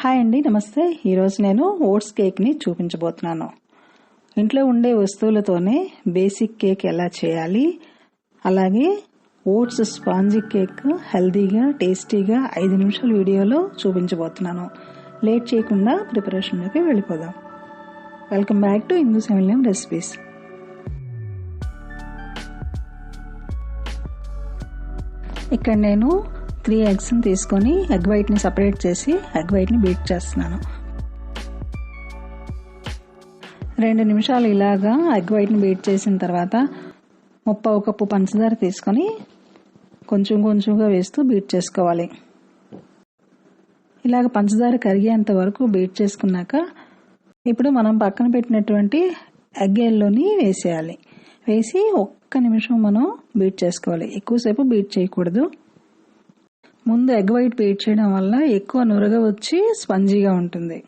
Hi అండి, నమస్తే. ఈరోజు నేను ఓట్స్ కేక్ని చూపించబోతున్నాను. ఇంట్లో ఉండే వస్తువులతోనే బేసిక్ కేక్ ఎలా చేయాలి, అలాగే ఓట్స్ స్పాంజీ కేక్ హెల్తీగా టేస్టీగా 5 నిమిషాల వీడియోలో చూపించబోతున్నాను. లేట్ చేయకుండా ప్రిపరేషన్లోకి వెళ్ళిపోదాం. వెల్కమ్ బ్యాక్ టు ఇండస్heavenlyhome రెసిపీస్. ఇక్కడ నేను 3 ఎగ్స్ని తీసుకొని ఎగ్ వైట్ని సపరేట్ చేసి ఎగ్ వైట్ని బీట్ చేస్తున్నాను. 2 నిమిషాలు ఇలాగా ఎగ్ వైట్ని బీట్ చేసిన తర్వాత 1/2 కప్పు పంచదార తీసుకొని కొంచెం కొంచెంగా వేస్తూ బీట్ చేసుకోవాలి. ఇలాగ పంచదార కరిగేంత వరకు బీట్ చేసుకున్నాక ఇప్పుడు మనం పక్కన పెట్టినటువంటి ఎగ్ ఎల్లోని వేసేయాలి. వేసి 1 నిమిషం మనం బీట్ చేసుకోవాలి. ఎక్కువసేపు బీట్ చేయకూడదు. ముందు ఎగ్ వైట్ బీట్ చేయడం వల్ల ఎక్కువ నురగ వచ్చి స్పంజీగా ఉంటుంది.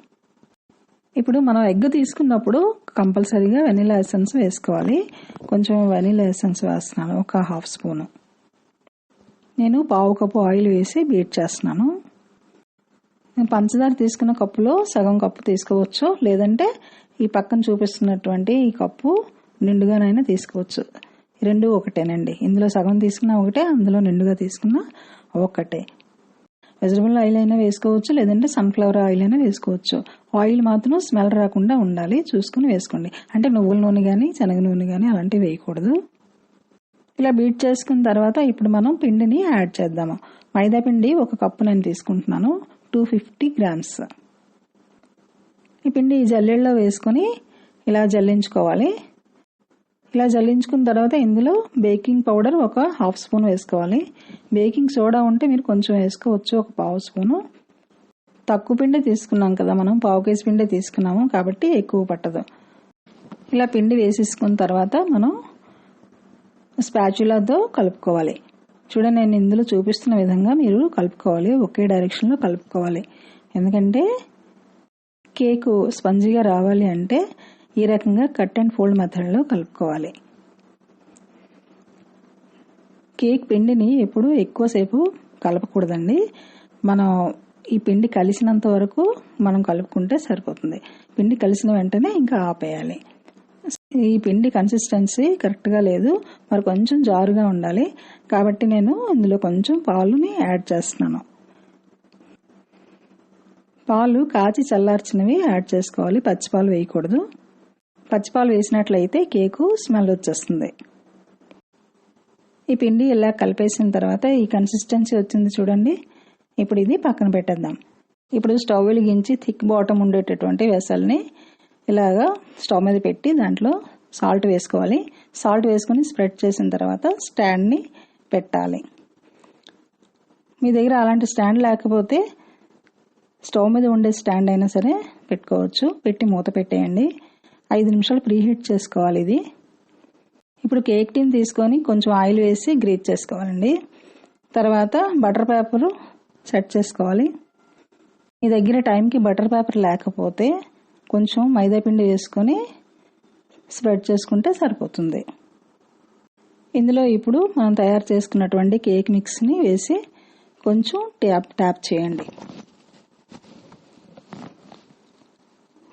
ఇప్పుడు మనం ఎగ్ తీసుకున్నప్పుడు కంపల్సరీగా వెనిలా ఎసెన్స్ వేసుకోవాలి. కొంచెం వెనిలా ఎసెన్స్ వేస్తున్నాను, ఒక 1/2 స్పూను. నేను 1/2 కప్పు ఆయిల్ వేసి బీట్ చేస్తున్నాను. నేను పంచదార తీసుకున్న కప్పులో సగం కప్పు తీసుకోవచ్చు, లేదంటే ఈ పక్కన చూపిస్తున్నటువంటి ఈ కప్పు నిండుగానైనా తీసుకోవచ్చు. రెండు ఒకటేనండి. ఇందులో సగం తీసుకున్నా ఒకటే, అందులో నిండుగా తీసుకున్నా ఒకటే. వెజిటబుల్ ఆయిల్ అయినా వేసుకోవచ్చు, లేదంటే సన్ఫ్లవర్ ఆయిల్ అయినా వేసుకోవచ్చు. ఆయిల్ మాత్రం స్మెల్ రాకుండా ఉండాలి, చూసుకుని వేసుకోండి. అంటే నువ్వుల నూనె కానీ శనగ నూనె కానీ అలాంటివి వేయకూడదు. ఇలా బీట్ చేసుకున్న తర్వాత ఇప్పుడు మనం పిండిని యాడ్ చేద్దాము. మైదా పిండి 1 కప్పు నేను తీసుకుంటున్నాను, 250 గ్రామ్స్. ఈ పిండి ఈ జల్లెడలో వేసుకొని ఇలా జల్లించుకోవాలి. ఇలా జల్లించుకున్న తర్వాత ఇందులో బేకింగ్ పౌడర్ 1/2 స్పూన్ వేసుకోవాలి. బేకింగ్ సోడా ఉంటే మీరు కొంచెం వేసుకోవచ్చు, 1/2 స్పూను. తక్కువ పిండి తీసుకున్నాం కదా, మనం 1/2 కేజీ పిండి తీసుకున్నాము కాబట్టి ఎక్కువ పట్టదు. ఇలా పిండి వేసేసుకున్న తర్వాత మనం స్పాచులాతో కలుపుకోవాలి. చూడండి, నేను ఇందులో చూపిస్తున్న విధంగా మీరు కలుపుకోవాలి, ఒకే డైరెక్షన్లో కలుపుకోవాలి. ఎందుకంటే కేకు స్పంజీగా రావాలి అంటే ఈ రకంగా కట్ అండ్ ఫోల్డ్ మెథడ్లో కలుపుకోవాలి. కేక్ పిండిని ఎప్పుడు ఎక్కువసేపు కలపకూడదండి. మనం ఈ పిండి కలిసినంత వరకు మనం కలుపుకుంటే సరిపోతుంది. పిండి కలిసిన వెంటనే ఇంకా ఆపేయాలి. ఈ పిండి కన్సిస్టెన్సీ కరెక్ట్గా లేదు, మరి కొంచెం జారుగా ఉండాలి. కాబట్టి నేను ఇందులో కొంచెం పాలుని యాడ్ చేస్తున్నాను. పాలు కాచి చల్లార్చినవి యాడ్ చేసుకోవాలి, పచ్చిపాలు వేయకూడదు. పచ్చిపాలు వేసినట్లయితే కేకు స్మెల్ వచ్చేస్తుంది. ఈ పిండి ఇలా కలిపేసిన తర్వాత ఈ కన్సిస్టెన్సీ వచ్చింది చూడండి. ఇప్పుడు ఇది పక్కన పెట్టేద్దాం. ఇప్పుడు స్టవ్ వెలిగించి థిక్ బాటమ్ ఉండేటటువంటి వెసల్ని ఇలాగా స్టవ్ మీద పెట్టి దాంట్లో సాల్ట్ వేసుకోవాలి. సాల్ట్ వేసుకొని స్ప్రెడ్ చేసిన తర్వాత స్టాండ్ని పెట్టాలి. మీ దగ్గర అలాంటి స్టాండ్ లేకపోతే స్టవ్ మీద ఉండే స్టాండ్ అయినా సరే పెట్టుకోవచ్చు. పెట్టి మూత పెట్టేయండి. 5 నిమిషాలు ప్రీహీట్ చేసుకోవాలి ఇది. ఇప్పుడు కేక్ టిన్ తీసుకొని కొంచెం ఆయిల్ వేసి గ్రీజ్ చేసుకోవాలండి. తర్వాత బటర్ పేపర్ సెట్ చేసుకోవాలి. మీ దగ్గర టైంకి బటర్ పేపర్ లేకపోతే కొంచెం మైదా పిండి వేసుకొని స్ప్రెడ్ చేసుకుంటే సరిపోతుంది. ఇందులో ఇప్పుడు మనం తయారు చేసుకున్నటువంటి కేక్ మిక్స్ని వేసి కొంచెం ట్యాప్ చేయండి.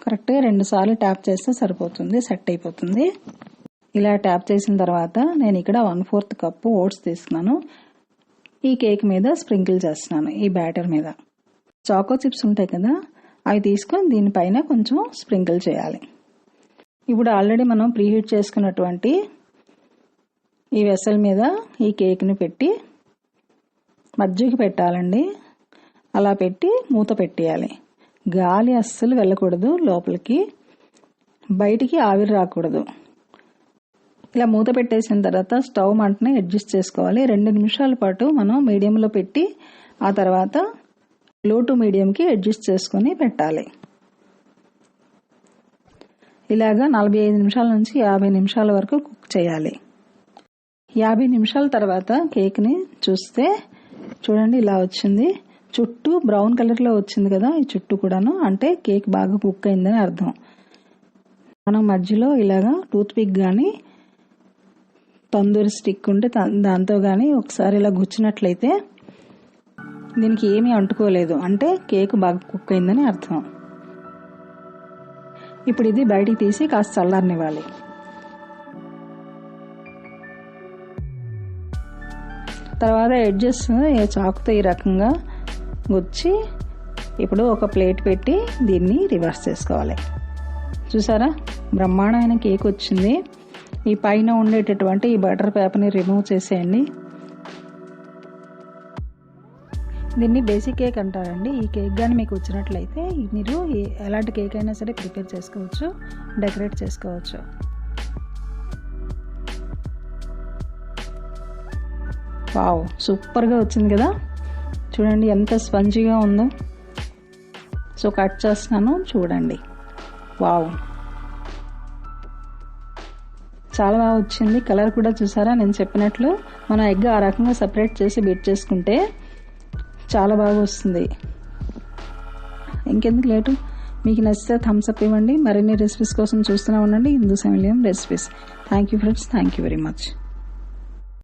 కరెక్ట్గా 2 సార్లు ట్యాప్ చేస్తే సరిపోతుంది, సెట్ అయిపోతుంది. ఇలా ట్యాప్ చేసిన తర్వాత నేను ఇక్కడ 1/4 కప్పు ఓట్స్ తీసుకున్నాను. ఈ కేక్ మీద స్ప్రింకిల్ చేస్తున్నాను, ఈ బ్యాటర్ మీద. చాకో చిప్స్ ఉంటాయి కదా, అవి తీసుకొని దీనిపైన కొంచెం స్ప్రింకిల్ చేయాలి. ఇప్పుడు ఆల్రెడీ మనం ప్రీహీట్ చేసుకున్నటువంటి ఈ వెసల్ మీద ఈ కేక్ని పెట్టి మధ్యకి పెట్టాలండి. అలా పెట్టి మూత పెట్టేయాలి. గాలి అస్సలు వెళ్ళకూడదు లోపలికి, బయటికి ఆవిరి రాకూడదు. ఇలా మూత పెట్టేసిన తర్వాత స్టవ్ మంటని అడ్జస్ట్ చేసుకోవాలి. 2 నిమిషాల పాటు మనం మీడియంలో పెట్టి ఆ తర్వాత లో టు మీడియంకి అడ్జస్ట్ చేసుకొని పెట్టాలి. ఇలాగా 45 నిమిషాల నుంచి 50 నిమిషాల వరకు కుక్ చేయాలి. 50 నిమిషాల తర్వాత కేక్ని చూస్తే చూడండి ఇలా వచ్చింది. చుట్టూ బ్రౌన్ కలర్లో వచ్చింది కదా, ఈ చుట్టూ కూడాను, అంటే కేక్ బాగా కుక్ అయిందని అర్థం. మనం మధ్యలో ఇలాగా టూత్ పిక్ కానీ తందూరి స్టిక్ ఉంటే దాంతో కానీ ఒకసారి ఇలా గుచ్చినట్లయితే దీనికి ఏమీ అంటుకోలేదు అంటే కేక్ బాగా కుక్ అయిందని అర్థం. ఇప్పుడు ఇది బయటికి తీసి కాస్త చల్లారనివ్వాలి. తర్వాత ఎడ్జెస్ చాకుతో ఈ రకంగా గుచ్చి ఇప్పుడు ఒక ప్లేట్ పెట్టి దీన్ని రివర్స్ చేసుకోవాలి. చూసారా, బ్రహ్మాండమైన కేక్ వచ్చింది. ఈ పైన ఉండేటటువంటి ఈ బటర్ పేపర్ని రిమూవ్ చేసేయండి. దీన్ని బేసిక్ కేక్ అంటారండి. ఈ కేక్ కానీ మీకు వచ్చినట్లయితే మీరు ఎలాంటి కేక్ అయినా సరే ప్రిపేర్ చేసుకోవచ్చు, డెకరేట్ చేసుకోవచ్చు. వావ్, సూపర్గా వచ్చింది కదా. చూడండి ఎంత స్పంజీగా ఉందో. సో కట్ చేస్తున్నాను, చూడండి. వావ్, చాలా బాగా వచ్చింది. కలర్ కూడా చూసారా, నేను చెప్పినట్లు మనం ఎగ్ ఆ రకంగా సపరేట్ చేసి బీట్ చేసుకుంటే చాలా బాగా వస్తుంది. ఇంకెందుకు లేటు, మీకు నచ్చితే థమ్స్ అప్ ఇవ్వండి. మరిన్ని రెసిపీస్ కోసం చూస్తూనే ఉండండి Indu family home recipes. Thank you friends, thank you very much.